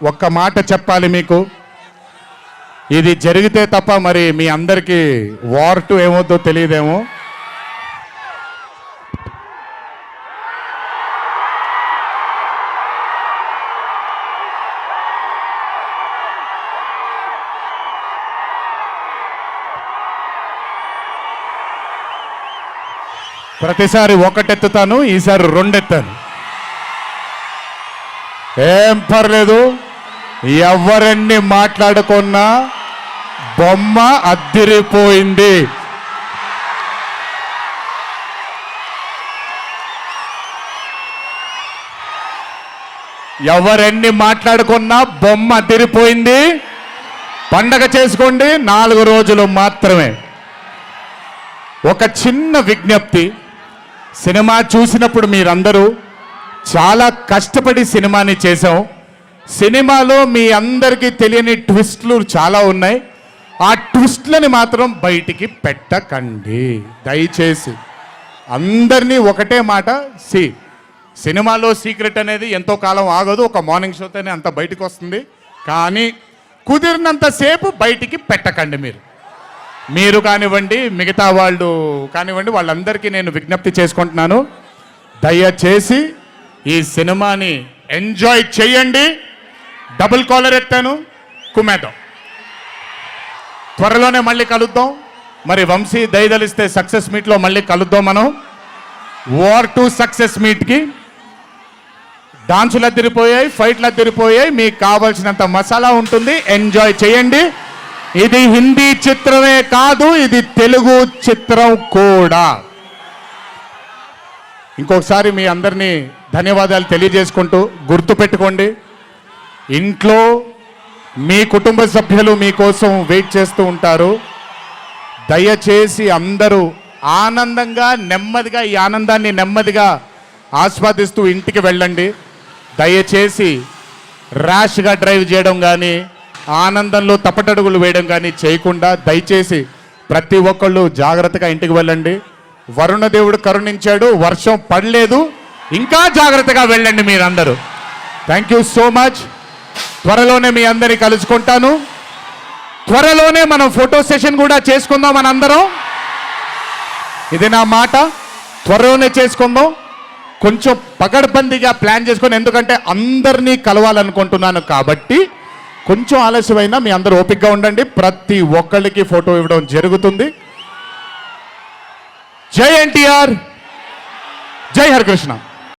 ఒక్క మాట చెప్పాలి మీకు. ఇది జరిగితే తప్ప మరి మీ అందరికీ వార్ 2 ఏమవుద్దో తెలియదేమో. ప్రతిసారి ఒకటెత్తుతాను, ఈసారి 2 ఎత్తాను. ఏం పర్లేదు, ఎవరెన్ని మాట్లాడుకున్నా బొమ్మ అద్దిరిపోయింది. ఎవరెన్ని మాట్లాడుకున్నా బొమ్మ అద్దిరిపోయింది. పండగ చేసుకోండి, 4 రోజులు మాత్రమే. ఒక చిన్న విజ్ఞప్తి, సినిమా చూసినప్పుడు మీరందరూ చాలా కష్టపడి సినిమాని చేశాం. సినిమాలో మీ అందరికీ తెలియని ట్విస్ట్లు చాలా ఉన్నాయి. ఆ ట్విస్ట్లని మాత్రం బయటికి పెట్టకండి దయచేసి. అందరినీ ఒకటే మాట, సినిమాలో సీక్రెట్ అనేది ఎంతో కాలం ఆగదు, ఒక మార్నింగ్ షోతోనే అంత బయటకు వస్తుంది. కానీ కుదిరినంతసేపు బయటికి పెట్టకండి. మీరు కానివ్వండి, మిగతా వాళ్ళు కానివ్వండి, వాళ్ళందరికీ నేను విజ్ఞప్తి చేసుకుంటున్నాను, దయచేసి ఈ సినిమాని ఎంజాయ్ చేయండి. డబుల్ కాలర్ ఎత్తాను, కుమ్మేద్దాం. త్వరలోనే మళ్ళీ కలుద్దాం. మరి వంశీ దయదలిస్తే సక్సెస్ మీట్లో మళ్ళీ కలుద్దాం. మనం వార్ 2 సక్సెస్ మీట్కి డాన్సులు అద్దరిపోయాయి, ఫైట్లు అద్దరిపోయాయి. మీకు కావాల్సినంత మసాలా ఉంటుంది, ఎంజాయ్ చేయండి. ఇది హిందీ చిత్రమే కాదు, ఇది తెలుగు చిత్రం కూడా. ఇంకొకసారి మీ అందరినీ ధన్యవాదాలు తెలియజేసుకుంటూ, గుర్తుపెట్టుకోండి, ఇంట్లో మీ కుటుంబ సభ్యులు మీకోసం వెయిట్ చేస్తూ ఉంటారు. దయచేసి అందరూ ఆనందంగా నెమ్మదిగా ఈ ఆనందాన్ని నెమ్మదిగా ఆస్వాదిస్తూ ఇంటికి వెళ్ళండి. దయచేసి ర్యాష్గా డ్రైవ్ చేయడం కానీ, ఆనందంలో తప్పటడుగులు వేయడం కానీ చేయకుండా దయచేసి ప్రతి ఒక్కళ్ళు జాగ్రత్తగా ఇంటికి వెళ్ళండి. వరుణదేవుడు కరుణించాడు, వర్షం పడలేదు, ఇంకా జాగ్రత్తగా వెళ్ళండి మీరందరూ. Thank you so much. త్వరలోనే మీ అందరినీ కలుసుకుంటాను. త్వరలోనే మనం ఫోటో సెషన్ కూడా చేసుకుందాం మనందరం. ఇది నా మాట, త్వరలోనే చేసుకుందాం. కొంచెం పగడ్బందీగా ప్లాన్ చేసుకొని, ఎందుకంటే అందరినీ కలవాలనుకుంటున్నాను కాబట్టి కొంచెం ఆలస్యమైనా మీ అందరూ ఓపికగా ఉండండి. ప్రతి ఒక్కళ్ళకి ఫోటో ఇవ్వడం జరుగుతుంది. జై ఎన్టీఆర్, జై హరికృష్ణ.